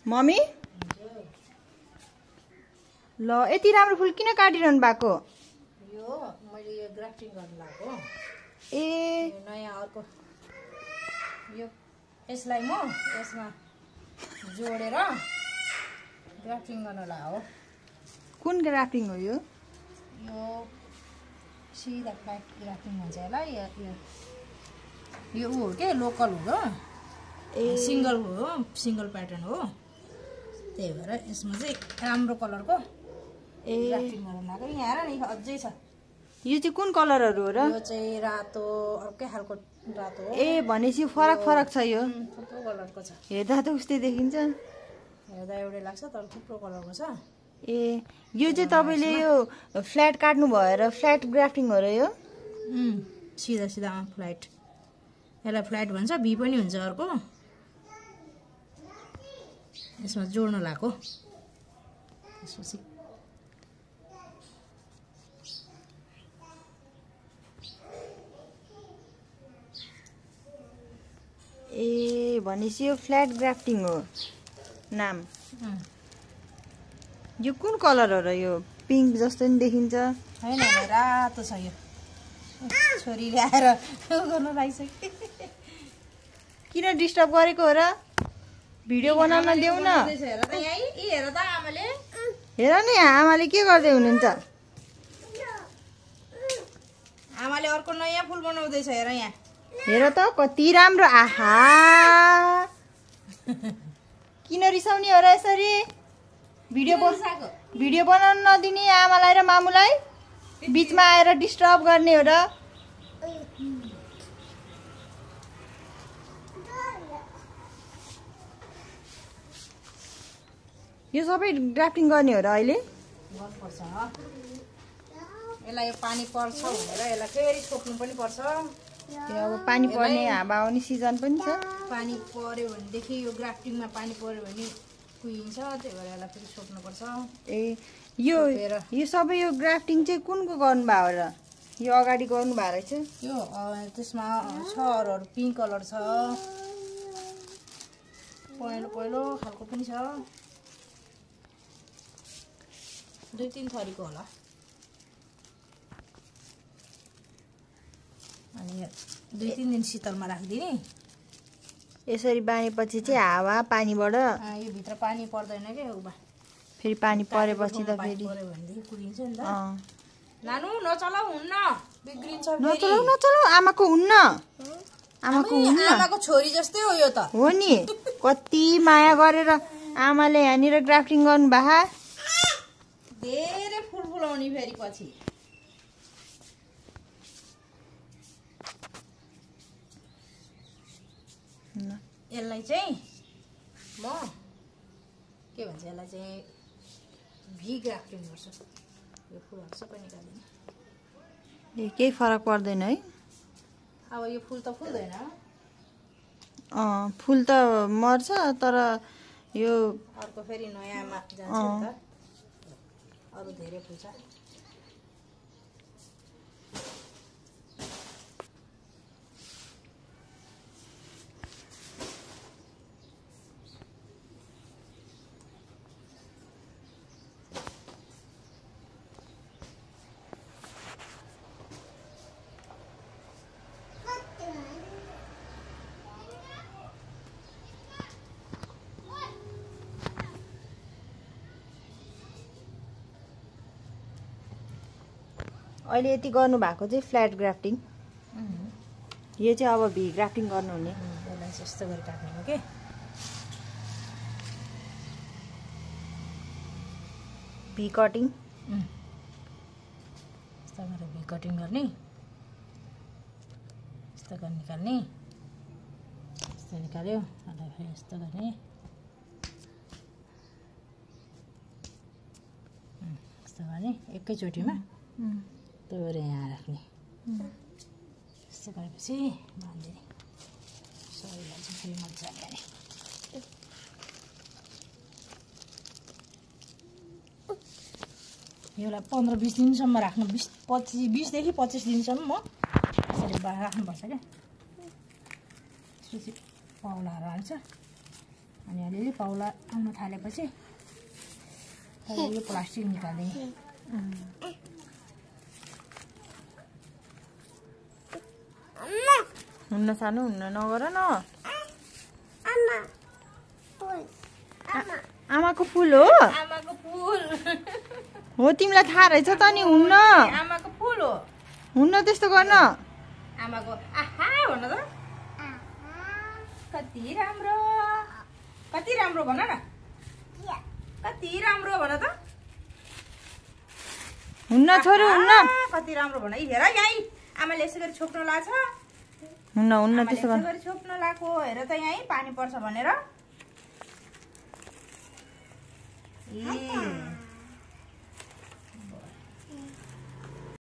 Mummy ल यति राम्रो फुल किन काटिरहनु भएको? यो मैले यो ग्राफ्टिङ गर्न लाग्यो। ए नयाँ अर्को यो यसलाई म यसमा जोडेर ग्राफ्टिङ गर्न लाग्यो। कुन ग्राफ्टिङ हो यो? यो सिधा फ्ल्याट ग्राफ्टिङ भन्छ यसलाई। यो ऊ हो के लोकल हो ए सिंगल हो, सिंगल प्याटर्न हो। त्यही भएर यसमा चाहिँ राम्रो कलरको ए ग्राफ्टिङ गर्न लाग्यो। यहाँ हेर नि अझै छ। यो चाहिँ कुन कलरहरू हो र? यो चाहिँ रातो अर्कै खालको रातो हो। ए भनेपछि फरक फरक छ यो। थुप्रो कलरको छ। हेर्दा त उस्तै देखिन्छ। हेर्दा एउटै लाग्छ तर थुप्रो कलरको छ। ए यो चाहिँ तपाईँले यो फ्ल्याट काट्नु भएर फ्ल्याट ग्राफ्टिङ हो र यो? सिधा सिधा फ्ल्याट। यसलाई फ्ल्याट भन्छ। भी पनि हुन्छ अर्को। यसमा जोड्न लाग्यो। त्यसपछि ए भनेपछि यो फ्ल्याट ग्राफ्टिङ हो नाम। यो कुन कलर हो र? यो पिङ्क जस्तो नि देखिन्छ। होइन रातो छ यो। छोरीले आएर गर्न लागिसक्यो। किन डिस्टर्ब गरेको हो र? भिडियो बनाउन देऊ न। हेर त यही हेर त आमाले। हेर नि आमाले के गर्दै हुनुहुन्छ? आमाले अर्को नयाँ फुल बनाउँदैछ। हेर यहाँ। हेर त कति राम्रो। आहा किन रिसाउने हो र यसरी? भिडियो बनाउन नदिने आमालाई र मामुलाई बिचमा आएर डिस्टर्ब गर्ने हो र? यो सबै ग्राफ्टिङ गर्ने हो र अहिले? गर्नुपर्छ। यसलाई पानी पर्छ भनेर यसलाई फेरि छोप्नु पनि पर्छ। यो अब पानी पर्ने हावा आउने सिजन पनि छ। पानी पर्यो भनेदेखि यो ग्राफ्टिङमा पानी पर्यो भने कुहिन्छ। त्यही भएर यसलाई फेरि छोप्नुपर्छ। ए यो सबै यो ग्राफ्टिङ चाहिँ कुनको गर्नुभयो र? यो अगाडि गर्नुभएको रहेछ। यो त्यसमा छ अरू पिङ्क कलर छ, पहेँलो पहेँलो खालको पनि छ। 2-3 थरीको होला। अनि 2-3 दिन शीतलमा राखिदिने। यसरी बाँधेपछि चाहिँ हावा पानीबाट यो भित्र पानी पर्दैन के उमा। फेरि पानी परेपछि त फेरि पर्यो भनेदेखि कुहिन्छ नि त। नानु नचलाऊ हुन्न, बिग्रिन्छ। नचलाऊ नचलाऊ आमाको हुन्न। आमाको हुन्न। आमाको छोरी जस्तै हो यो त। हो नि कति माया गरेर आमाले यहाँनिर ग्राफ्टिङ गर्नु भा। धेरै फुल फुलाउने फेरि पछि। यसलाई चाहिँ म के भन्छ यसलाई चाहिँ भी ग्राफ्टिङ गर्छु। यो फुलहरू सबै निकाल्दिनँ। केही फरक पर्दैन है? अब यो फुल त फुल्दैन। फुल त मर्छ तर यो अर्को फेरि नयाँमा जान्छ नि त। अरू धेरै फुल्छ। अहिले यति गर्नु भएको चाहिँ फ्ल्याट ग्राफ्टिङ। यो चाहिँ अब भी ग्राफ्टिङ गर्नुहुने। यसलाई चाहिँ यस्तो गरी काट्ने हो के। भी कटिङ। यस्तो गरेर भी कटिङ गर्ने। यस्तो गरेर निकाल्ने। यस्तो निकाल्यो अन्त फेरि यस्तो गर्ने। यस्तो गर्ने एकैचोटिमा। त्यो गरेर यहाँ राख्ने। यस्तो गरेपछि बाँधिदिने। सबैलाई चाहिँ फेरि मजाले हाने। यसलाई 15-20 दिनसम्म राख्नु। 20देखि 25 दिनसम्म म यसरी राख्नुपर्छ क्या। त्यसपछि पाउलाहरू हाल्छ। अनि अनि अलिअलि पाउला आउन थालेपछि यो प्लास्टिक निकाल्दिएँ। हुन्न सानो हुन्न नगर न। आमाको फुल हो? आमाको फुल हो तिमीलाई थाहा रहेछ त नि हुन्न। आमाको फुल हो। हुन्न त्यस्तो गर्न। आमाको आहा भन त। कति राम्रो भन न। कति राम्रो भन त। हुन्न छोरो हुन्न। कति राम्रो भन। हेर यहीँ आमाले यसो गरी छोप्न लाग्छ। हुन्न हुन्न त्यस्तो गर्न। यसो गरी छोप्न लाग्यो। हेर त यहीँ पानी पर्छ भनेर।